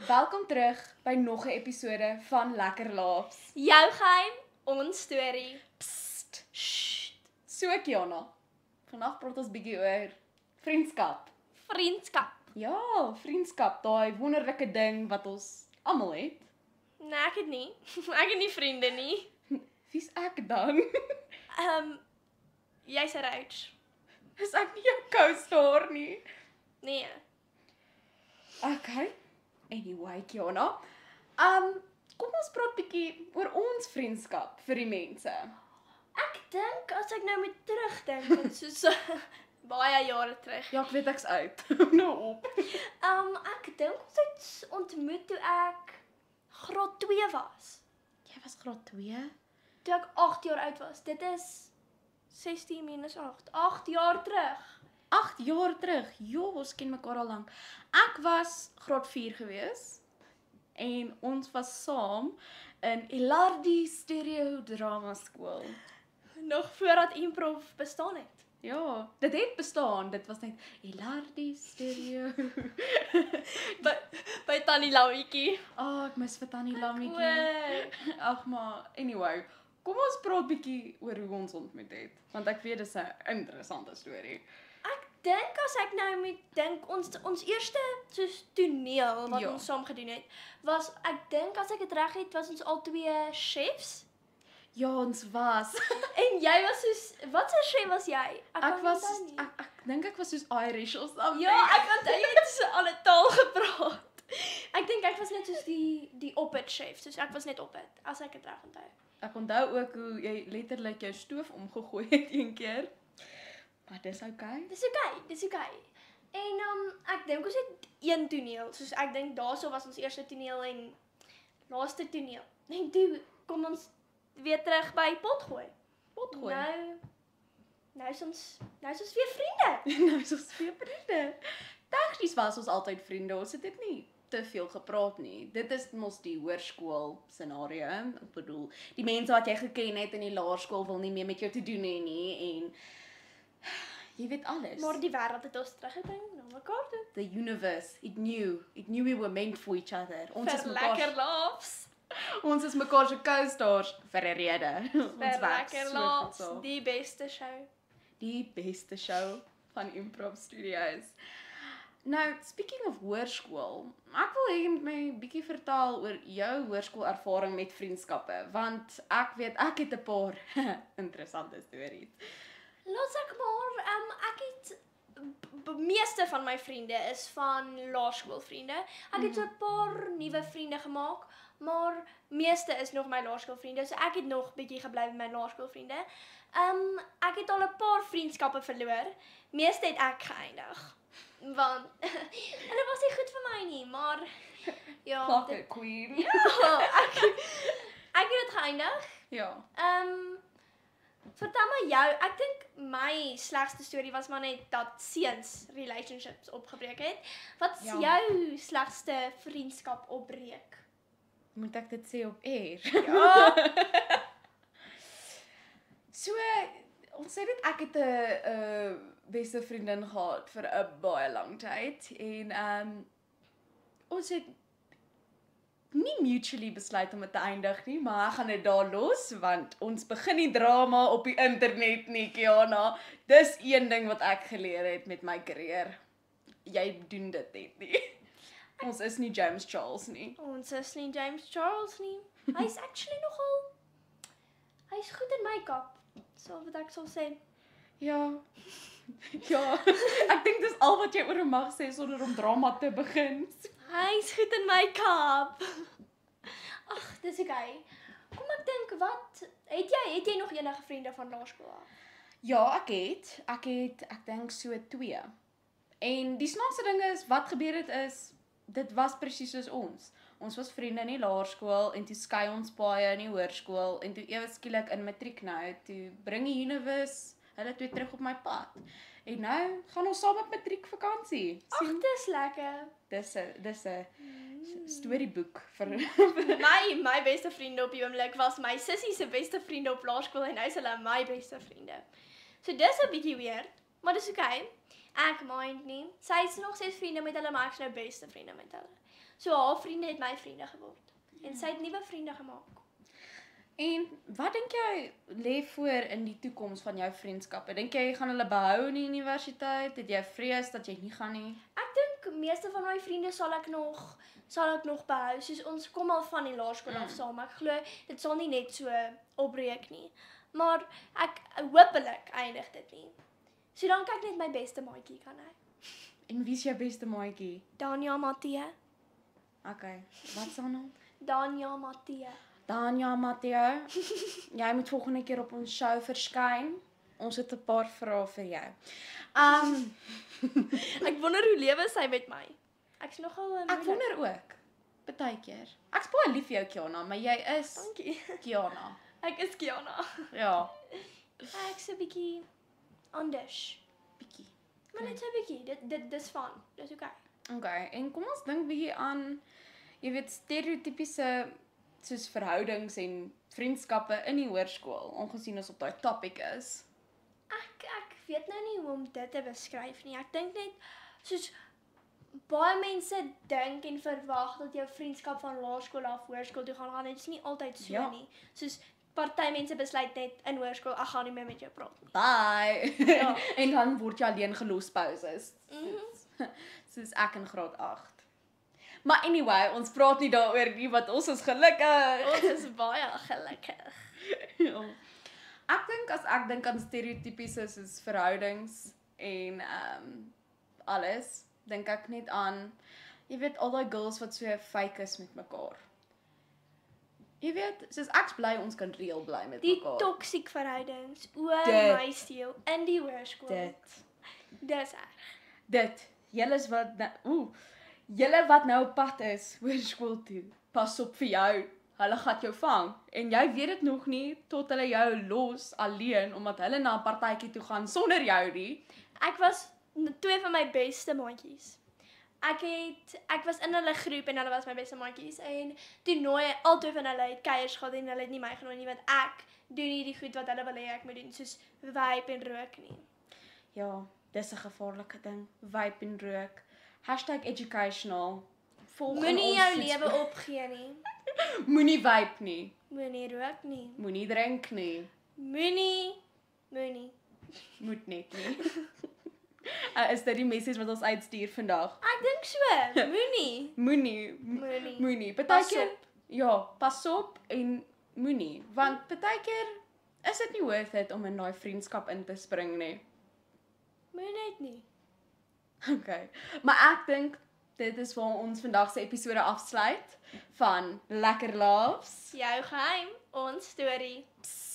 Welkom terug by nog 'n episode van Lekker Laughs. Jou geheim, ons storie. Psst. So Kiana. Vandag praat ons bietjie oor vriendskap. Vriendskap. Ja, vriendskap, daai wonderlike ding wat ons almal het. Nee, ek het nie. Ek het nie vriende nie. Wie's ek dan? Jy's 'n roach. Is ek nie jou co-star nie? Nee. Okay. Anyway, Kiana. Kom ons praat bietjie oor ons vriendskap vir die mense. Ek dink as ek nou moet terugdink, want soos baie jare terug. Ja, ek weet ek's uit. Nou op. Ek dink ons het ontmoet toe ek graad 2 was. Jy was graad 2? Toe ek 8 jaar oud was. Dit is 16 minus 8. 8 jaar terug. 8 jaar terug. Jo, ons ken mekaar al lank. Ek was graad 4 gewees en ons was saam in Elardi Stereo Drama Skool. Nog voordat improv bestaan het. Ja, dit het bestaan. Dit was net Elardi Stereo. By Tannie Lauwetjie. Ek mis vir Tannie Lammetjie. Ag maar, anyway, kom ons praat bietjie oor hoe ons ontmoet het, want ek weet dis 'n interessante storie. Ek dink as ek nou moet dink, ons eerste soos toneel wat ons saam gedoen het, was ek dink as ek dit reg het, was ons al twee chefs. Ja, ons was. En jy was soos, wat 'n chef was jy? Ek was ek dink ek was soos Irish of something. Ja, ek onthou jy het so al 'n taal gepraat. Ek dink ek was net soos die opit chef, soos ek was net opit, as ek dit reg onthou. Ek onthou ook hoe jy letterlik jou stoof omgegooi het een keer. Maar dis okay. Dis okay. En ek dink ons het een toneel, soos ek dink daarso was ons eerste toneel en laaste toneel. En toe kom ons weer terug by Potgooi. Potgooi. Nou is ons weer vriende. Nou is ons weer vriende. Tegnies was ons altyd vriende. Ons het dit nie te veel gepraat nie. Dit is mos die hoërskool scenario. Ek bedoel, die mense wat jy geken het in die laerskool wil nie meer met jou te doen hê nie en jy weet alles. Maar die wêreld het ons teruggebring na mekaar toe. The universe, it knew we were meant for each other. Ons is Lekker laughs. Ons is mekaar se co-stars vir 'n rede. Ons werk Lekker so laughs, goed saam. die beste show. Die beste show van Improv Studios. Nou, speaking of hoërskool, ek wil hê jy moet my bietjie vertel oor jou hoërskoolervaring met vriendskappe, want ek weet ek het 'n paar interessante stories. Laat ek maar, ek het meeste van my vriende is van laerskoolvriende. Ek het so 'n paar nuwe vriende gemaak, maar meeste is nog my laerskoolvriende. So ek het nog bietjie gebly met my laerskoolvriende. Ek het al 'n paar vriendskappe verloor. Meeste het ek geëindig. Want hulle was nie goed vir my nie, maar ja, Classic queen. ja, ek het dit geëindig. Ja. Vertel my jou, ek dink my slegste storie was maar net dat seuns relationships opgebreek het. Wat is jou slegste vriendskap opbreek? Moet ek dit sê op air? Ja. So, ons sê dit ek het 'n beste vriendin gehad vir 'n baie lang tyd en ons het nie mutually besluit om dit te eindig nie, maar ek gaan dit daar los want ons begin die drama op die internet nie, Kiana. Dis een ding wat ek geleer het met my karier. Jy doen dit net nie. Ons is nie James Charles nie. Ons is nie James Charles nie. Hy's actually nogal, hy's goed in make-up. So wat ek sal sê. Ja. Ja, ek dink dis al wat jy oor hom mag sê sonder om drama te begin. Hy's goed in make-up. Ag, dis okay. Kom ek dink, wat het jy nog enige vriende van laerskool af? Ja, ek dink so 2. En die snaakse ding is, wat gebeur het is, dit was presies soos ons. Ons was vriende in die laerskool en toe skei ons baie in die hoërskool en toe ewe skielik in matriek nou, toe bring die universe hulle twee terug op my pad. En nou gaan ons saam op matriekvakansie. Ag, dis lekker. Dis 'n storieboek vir My beste vriende op die oomblik was my sussie se beste vriende op laerskool en nou is hulle my beste vriende. So dis 'n bietjie weird, maar dis okay. Ek mind nie. Sy is nog steeds vriende met hulle, maar ek is nou beste vriende met hulle. So haar vriende het my vriende geword. En sy het nuwe vriende gemaak. En wat dink jy lê voor in die toekoms van jou vriendskappe? Dink jy gaan hulle behou in die universiteit? Het jy vrees dat jy nie gaan nie? Ek dink meeste van my vriende sal ek nog behou. Soos ons kom al van die laerskool af saam. Ek glo dit sal nie net so opbreek nie. Maar ek hopelik eindig dit nie. So dan kyk net my beste maatjie kan hy. En wie is jou beste maatjie? Danja Matthee. Okay, wat is haar naam? Danja Matthee. Danja Matteo, jy moet volgende keer op ons show verskyn. Ons het 'n paar vrae vir jou. Ek wonder hoe lewe sy met my. Ek's nogal Ek wonder ook, partykeer. Ek's baie lief vir jou, Kiana, maar jy is Dankie. Kiana. Ek is Kiana. Ja, Ek's 'n bietjie anders. bietjie. Maar net so 'n bietjie. Dis van. Dis okay. Okay, en kom ons dink bietjie aan, jy weet, stereotypiese soos verhoudings en vriendskappe in die hoërskool, aangesien ons op daai topic is. Ek weet nou nie hoe om dit te beskryf nie. Ek dink net soos baie mense dink en verwag dat jou vriendskap van laerskool af hoërskool toe gaan. Dit is nie altyd so Ja. nie. Soos party mense besluit net in hoërskool, ek gaan nie meer met jou praat nie. Bye. Ja. En dan word jy alleen gelos pauses. Mhm. Soos ek in graad 8. Maar anyway, ons praat nie daaroor nie, want ons is gelukkig. Ons is baie gelukkig. Ja. Ek dink as ek dink aan stereotypiese soos verhoudings en alles, dink ek net aan, jy weet, al daai girls wat so fake is met mekaar. Jy weet, soos ek's bly ons kan reël bly met Die mekaar. toksiek verhoudings Dit. my steel in die hoërskool. Dis erg. Dit. Julle wat nou op pad is hoërskool toe. Pas op vir jou. Hulle gaan jou vang en jy weet dit nog nie tot hulle jou los alleen omdat hulle na 'n partytjie toe gaan sonder jou nie. Ek was twee van my beste maatjies. Ek was in hulle groep en hulle was my beste maatjies en toe nooi albei van hulle het kuiers gehad en hulle het nie my genooi nie want ek doen nie die goed wat hulle wil hê ek moet doen soos vape en rook nie. Ja, dis 'n gevaarlike ding. Vape en rook. #educational. Moenie jou lewe opgee nie. Moenie vape nie. Moenie rook nie. Moenie drink nie. Moenie. Moet net nie. Is dit die message wat ons uitstuur vandag? Ek dink so. Moenie. Moenie. Moenie. Pas Partykeer op. ja, pas op en moenie, want partykeer is dit nie worth it om in daai vriendskap in te spring nie. Moenie net nie. Okay. Maar ek dink dit is waar ons vandag se episode afsluit van Lekker Laughs. Jou geheim, ons storie. Psst.